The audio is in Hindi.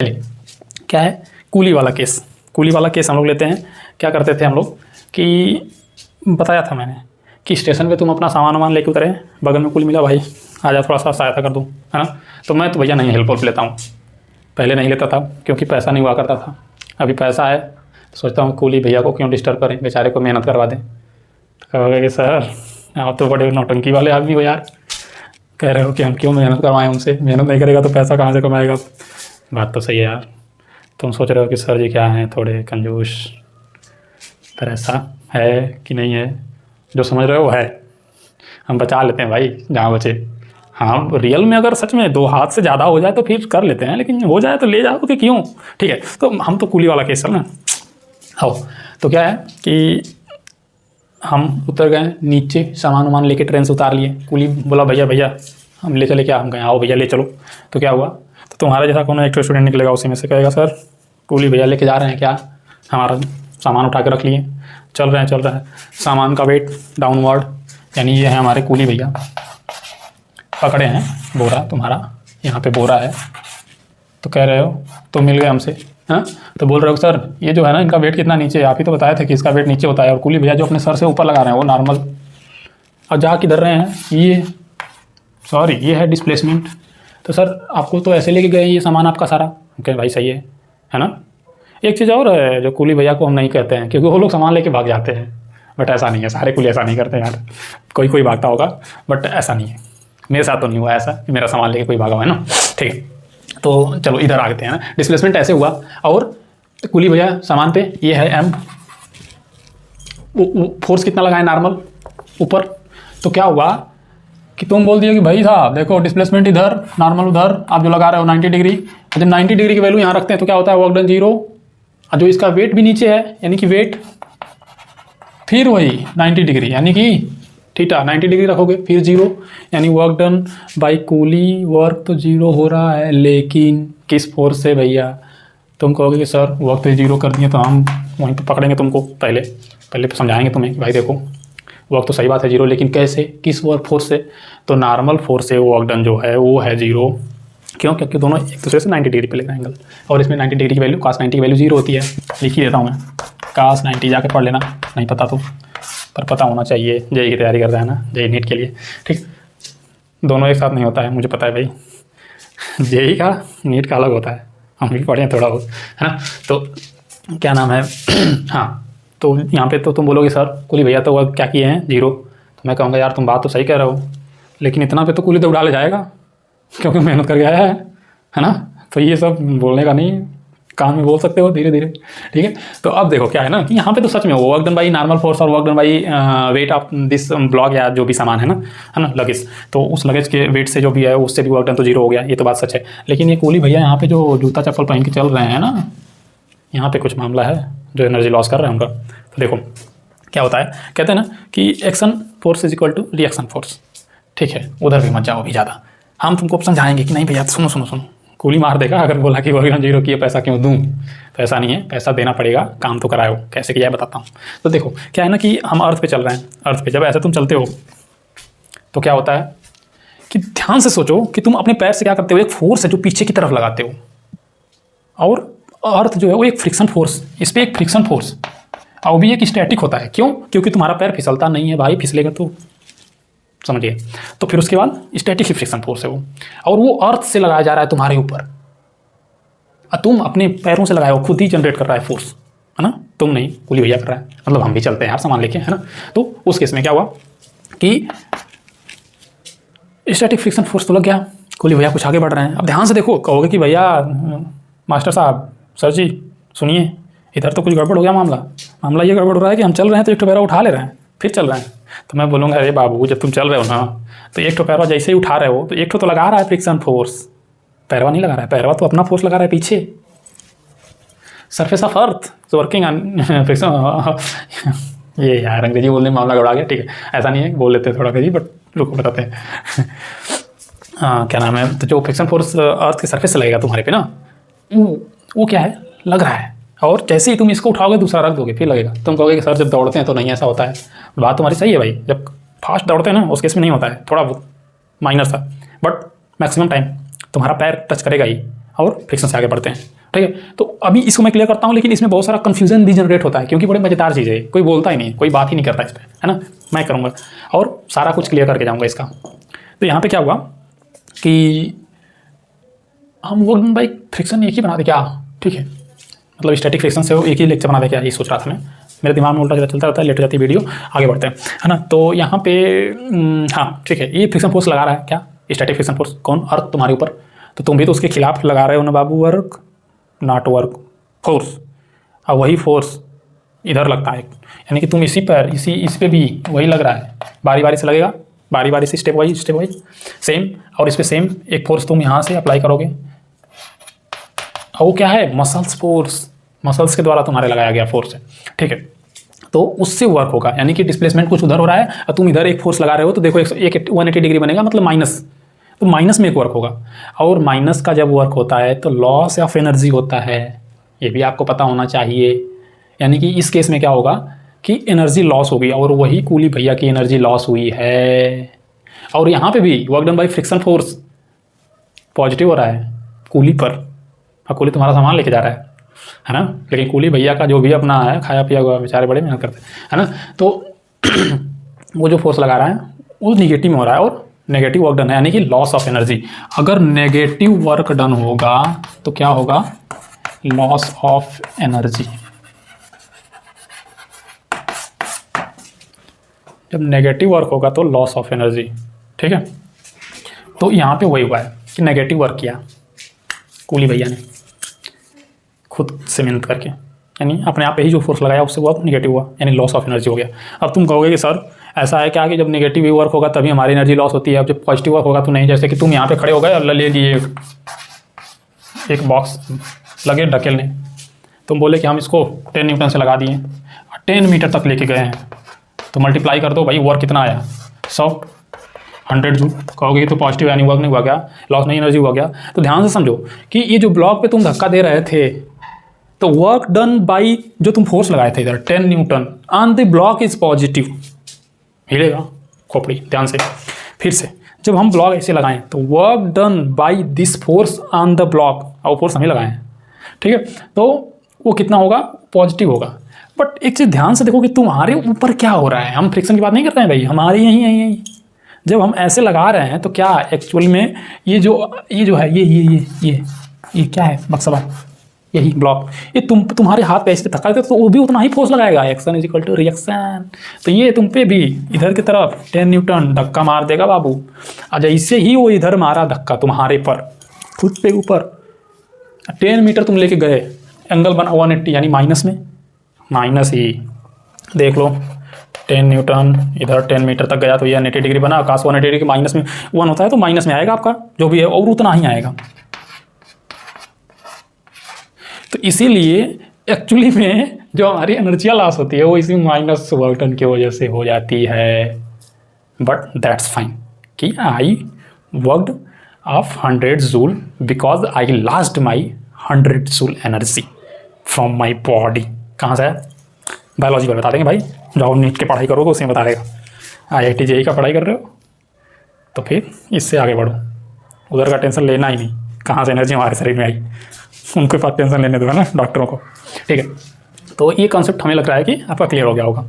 चलिए, क्या है कूली वाला केस। कूली वाला केस हम लोग लेते हैं। क्या करते थे हम लोग कि बताया था मैंने कि स्टेशन पे तुम अपना सामान वामान लेके उतरे, बगल में कूली मिला, भाई आजा थोड़ा सा सहायता कर दूँ, है ना। तो मैं तो भैया नहीं हेल्प लेता हूँ, पहले नहीं लेता था क्योंकि पैसा नहीं हुआ करता था। अभी पैसा है तो सोचता हूँ कूली भैया को क्यों डिस्टर्ब करें, बेचारे को मेहनत करवा दें। तो कहोगे कि सर आप तो बड़े नौटंकी वाले आदमी हो यार, कह रहे हो कि हम क्यों मेहनत करवाएं उनसे, मेहनत नहीं करेगा तो पैसा कहाँ से कमाएगा। बात तो सही है यार, तुम सोच रहे हो कि सर जी क्या हैं थोड़े कंजूस, पर ऐसा है कि नहीं है, जो समझ रहे हो वो है। हम बचा लेते हैं भाई जहाँ बचे। हाँ रियल में अगर सच में 2 हाथ से ज़्यादा हो जाए तो फिर कर लेते हैं, लेकिन हो जाए तो ले जाओ कि क्यों। ठीक है, तो हम तो कूली वाला केस है ना। आओ, तो क्या है कि हम उतर गए नीचे, सामान वामान लेके ट्रेन से उतार लिए। कूली बोला भैया भैया हम ले चले क्या, हम गए आओ भैया ले चलो। तो क्या हुआ, तो तुम्हारा जैसा कोनो एक स्टूडेंट निकलेगा, उसी में से कहेगा सर कूली भैया लेके जा रहे हैं क्या, हमारा सामान उठा के रख लिए, चल रहे हैं। सामान का वेट डाउनवर्ड, यानी ये है हमारे कूली भैया, पकड़े हैं बोरा तुम्हारा, यहाँ पे बोरा है। तो कह रहे हो तो मिल गए हमसे, हाँ तो बोल रहे हो सर ये जो है ना इनका वेट कितना नीचे है, आप ही तो बताए थे कि इसका वेट नीचे होता है, और कूली भैया जो अपने सर से ऊपर लगा रहे हैं वो नॉर्मल, और जहाँ किधर रहे हैं ये सॉरी ये है डिस्प्लेसमेंट। तो सर आपको तो ऐसे लेके गए ये सामान आपका सारा, कह भाई सही है ना। एक चीज़ और है जो कूली भैया को हम नहीं कहते हैं, क्योंकि वो लोग सामान लेके भाग जाते हैं, बट ऐसा नहीं है, सारे कूली ऐसा नहीं करते यार, कोई भागता होगा बट ऐसा नहीं है। मेरे साथ तो नहीं हुआ ऐसा कि मेरा सामान लेके कोई भागा हुआ है ना। ठीक है, तो चलो इधर आते हैं ना। डिस्प्लेसमेंट ऐसे हुआ, और कूली भैया सामान पे ये है एम, फोर्स कितना लगा है नॉर्मल ऊपर। तो क्या हुआ कि तुम बोल दिए कि भाई साहब देखो डिस्प्लेसमेंट इधर नॉर्मल उधर, आप जो लगा रहे हो 90 डिग्री, जब 90 डिग्री की वैल्यू यहाँ रखते हैं तो क्या होता है वर्क डन 0, और जो इसका वेट भी नीचे है यानी कि वेट फिर वही 90 डिग्री यानी कि थीटा 90 डिग्री रखोगे फिर 0, यानी work done by coolie work तो 0 हो रहा है, लेकिन किस फोर्स से भैया। तुम कहोगे कि सर वर्क तो 0 कर दिए तो हम वहीं पर पकड़ेंगे तुमको, पहले समझाएंगे तुम्हें कि भाई देखो वर्क तो सही बात है 0, लेकिन कैसे, किस वर्क फोर्स से। तो नॉर्मल फोर्स से वर्क डन जो है वो है 0, क्यों, क्योंकि दोनों एक दूसरे से 90 डिग्री पे लेगा एंगल, और इसमें 90 डिग्री की वैल्यू cos 90 की वैल्यू 0 होती है। लिख ही देता हूँ मैं, cos 90 जाके पढ़ लेना, नहीं पता तो, पर पता होना चाहिए, जेई की तैयारी कर रहा है ना, जेई नीट के लिए। ठीक, दोनों एक साथ नहीं होता है, मुझे पता है भाई, जेई का नीट का अलग होता है, हम भी पढ़े हैं थोड़ा बहुत, है ना। तो क्या नाम है हाँ, तो यहाँ पे तो तुम बोलोगे सर कूली भैया तो वह क्या किए हैं 0, तो मैं कहूँगा यार तुम बात तो सही कह रहे हो, लेकिन इतना पे तो कूली तो उड़ा ले जाएगा क्योंकि मेहनत करके आया है ना। तो ये सब बोलने का नहीं, कान में बोल सकते हो धीरे धीरे। ठीक है, तो अब देखो क्या है ना कि यहाँ पे तो सच में वो work done by normal force और work done by weight of this block या जो भी सामान है ना लगेज, तो उस लगेज के वेट से जो भी है उससे भी वर्क डन तो 0 हो गया, ये तो बात सच है। लेकिन ये कूली भैया यहाँ पे जो जूता चप्पल पहन के चल रहे हैं ना, यहाँ पे कुछ मामला है जो एनर्जी लॉस कर रहे हैं उनका। तो देखो क्या होता है, कहते हैं ना कि action force is equal to reaction force. ठीक है, उधर भी मत जाओ अभी ज़्यादा, हम तुमको समझाएंगे कि नहीं भैया सुनो, कूली मार देगा अगर बोला कि वर्क डन 0 किए पैसा क्यों दूँ। तो ऐसा नहीं है, पैसा देना पड़ेगा, काम तो कराओ, कैसे किया है बताता हूँ। तो देखो क्या है ना कि हम अर्थ पे चल रहे हैं, अर्थ पे जब ऐसे तुम चलते हो तो क्या होता है कि ध्यान से सोचो कि तुम अपने पैर से क्या करते हो, एक फोर्स है जो पीछे की तरफ लगाते हो, और अर्थ जो है वो एक फ्रिक्शन फोर्स, इस पर एक फ्रिक्शन फोर्स, और वो भी एक स्टैटिक होता है। क्यों, क्योंकि तुम्हारा पैर फिसलता नहीं है भाई, फिसलेगा तो समझिए। तो फिर उसके बाद स्टैटिक ही फ्रिक्शन फोर्स है वो, और वो अर्थ से लगाया जा रहा है तुम्हारे ऊपर, और तुम अपने पैरों से लगाए हो, खुद ही जनरेट कर रहा है फोर्स, है ना। तुम नहीं, कूली भैया कर रहा है, मतलब हम भी चलते हैं यार सामान लेके, है ना। तो उस केस में क्या हुआ कि स्टैटिक फ्रिक्शन फोर्स तो लग गया, कूली भैया कुछ आगे बढ़ रहे हैं। अब ध्यान से देखो, कहोगे कि भैया मास्टर साहब सर जी सुनिए, इधर तो कुछ गड़बड़ हो गया, मामला ये गड़बड़ हो रहा है कि हम चल रहे हैं तो एक पैरा उठा ले रहे हैं फिर चल रहे हैं। तो मैं बोलूँगा अरे बाबू जब तुम चल रहे हो ना तो एक पैरवा जैसे ही उठा रहे हो तो एक तो लगा रहा है फ्रिक्शन फोर्स, पैरवा नहीं लगा रहा है, पैरवा तो अपना फोर्स लगा रहा है पीछे, surface of earth working on friction. ये यार अंग्रेजी बोलने में मामला गड़बड़ा गया। ठीक है, ऐसा नहीं है, बोल लेते हैं थोड़ा अंग्रेजी, बट रुको बताते हैं। क्या नाम है, तो जो फ्रिक्शन फोर्स अर्थ के सरफेस से लगेगा तुम्हारे पे ना, वो क्या है लग रहा है, और जैसे ही तुम इसको उठाओगे दूसरा रख दोगे फिर लगेगा। तुम कहोगे कि सर जब दौड़ते हैं तो नहीं ऐसा होता है, बात तुम्हारी सही है भाई, जब फास्ट दौड़ते हैं ना उस केस में नहीं होता है, थोड़ा बहुत माइनर सा, बट मैक्सिमम टाइम तुम्हारा पैर टच करेगा ही, और फ्रिक्शन से आगे बढ़ते हैं। ठीक है, तो अभी इसको मैं क्लियर करता हूँ, लेकिन इसमें बहुत सारा कन्फ्यूजन भी जनरेट होता है क्योंकि बड़े मज़ेदार चीज़ है, कोई बोलता ही नहीं, कोई बात ही नहीं करता इस पर, है ना। मैं करूँगा और सारा कुछ क्लियर करके जाऊँगा इसका। तो यहाँ पे क्या हुआ कि हम वर्क डन बाई फ्रिक्शन एक ही बना दे क्या, ठीक है, मतलब स्टैटिक फ्रिक्शन से एक ही लेक्चर बना दे क्या, ये सोच रहा था मैं, मेरे दिमाग में उल्टा चलता रहता है, लेट जाती है वीडियो। आगे बढ़ते हैं, है ना। तो यहाँ पे हाँ ठीक है, ये फ्रिक्शन फोर्स लगा रहा है क्या, स्टैटिक फ्रिक्शन फोर्स, कौन, अर्थ तुम्हारे ऊपर, तो तुम भी तो उसके खिलाफ लगा रहे हो ना बाबू, वर्क नॉट वर्क फोर्स, और वही फोर्स इधर लगता है, यानी कि तुम इसी पर इस पे भी वही लग रहा है, बारी बारी से लगेगा, बारी बारी से स्टेप वाइज सेम, और इस पर सेम एक फोर्स तुम यहाँ से अप्लाई करोगे, और वो क्या है, मसल्स फोर्स, मसल्स के द्वारा तुम्हारे लगाया गया फोर्स है, ठीक है। तो उससे वर्क होगा, यानी कि डिस्प्लेसमेंट कुछ उधर हो रहा है और तुम इधर एक फोर्स लगा रहे हो, तो देखो 180 डिग्री बनेगा, मतलब माइनस, तो माइनस में एक वर्क होगा, और माइनस का जब वर्क होता है तो लॉस ऑफ एनर्जी होता है, ये भी आपको पता होना चाहिए। यानी कि इस केस में क्या होगा कि एनर्जी लॉस होगी, और वही कूली भैया की एनर्जी लॉस हुई है। और यहाँ पे भी work done by friction force positive हो रहा है कूली पर, और कूली तुम्हारा सामान लेके जा रहा है ना, लेकिन कूली भैया का जो भी अपना है खाया पिया हुआ, बेचारे बड़े मेहनत करते हैं, है ना। तो वो जो फोर्स लगा रहा है वो निगेटिव में हो रहा है, और नेगेटिव वर्क डन है, यानी कि लॉस ऑफ एनर्जी। अगर नेगेटिव वर्क डन होगा तो क्या होगा, लॉस ऑफ एनर्जी। जब नेगेटिव वर्क होगा तो लॉस ऑफ एनर्जी, ठीक है। तो यहाँ पे वही हुआ है कि नेगेटिव वर्क किया कूली भैया ने खुद से मेहनत करके, यानी अपने आप पे ही जो फोर्स लगाया उससे वो नेगेटिव हुआ, यानी लॉस ऑफ एनर्जी हो गया। अब तुम कहोगे कि सर ऐसा है क्या कि जब नेगेटिव वर्क होगा तभी हमारी एनर्जी लॉस होती है, अब जब पॉजिटिव वर्क होगा तो नहीं। जैसे कि तुम यहाँ पे खड़े हो गए और ले लिए एक बॉक्स लगे ढकेलने, तुम बोले कि हम इसको 10 न्यूटन से लगा दिए, 10 मीटर तक लेके गए हैं, तो मल्टीप्लाई कर दो भाई, वर्क कितना आया, 100 100 जूल। कहोगे तो पॉजिटिव यानी वर्क नहीं हुआ क्या, लॉस नहीं एनर्जी हुआ क्या। तो ध्यान से समझो कि ये जो ब्लॉक पे तुम धक्का दे रहे थे, तो वर्क डन बाई जो तुम फोर्स लगाए थे इधर 10 newton on the block is positive, हिलेगा खोपड़ी, ध्यान से फिर से, जब हम ब्लॉक ऐसे लगाएं तो work done by this force on the block, और फोर्स हमें लगाए हैं, ठीक है, तो वो कितना होगा, पॉजिटिव होगा। बट एक चीज़ ध्यान से देखो कि तुम्हारे ऊपर क्या हो रहा है, हम फ्रिक्शन की बात नहीं कर रहे हैं भाई, हमारे यहीं जब हम ऐसे लगा रहे हैं तो क्या एक्चुअल में ये जो है ये क्या है, मकसबा, यही ब्लॉक, ये तुम्हारे हाथ पे ऐसे धक्का देते तो वो भी उतना ही फोर्स लगाएगा, action is equal to reaction. तो ये तुम पे भी इधर की तरफ 10 न्यूटन धक्का मार देगा बाबू, और जैसे ही वो इधर मारा धक्का तुम्हारे पर खुद पे ऊपर 10 मीटर तुम लेके गए, एंगल बना 180, यानी माइनस में, माइनस ही देख लो 10 न्यूटन इधर 10 मीटर तक गया तो ये 180 डिग्री बना, आकाश 180 डिग्री माइनस में 1 होता है, तो माइनस में आएगा आपका जो भी है, और उतना ही आएगा। तो इसीलिए एक्चुअली में जो हमारी एनर्जी लॉस होती है वो इसी माइनस वर्क डन की वजह से हो जाती है। बट दैट्स फाइन कि I worked of 100 joule because I lost my 100 joule energy from my body. कहाँ से है, बायोलॉजी पर बता देंगे भाई, जाओ नीट की पढ़ाई करोगे उसमें बता देगा। IIT JEE का पढ़ाई कर रहे हो तो फिर इससे आगे बढ़ो, उधर का टेंशन लेना ही नहीं, कहाँ से एनर्जी हमारे शरीर में आई, उनके पास टेंशन लेने दो, है ना, डॉक्टरों को, ठीक है। तो ये कॉन्सेप्ट हमें लग रहा है कि आपका क्लियर हो गया होगा।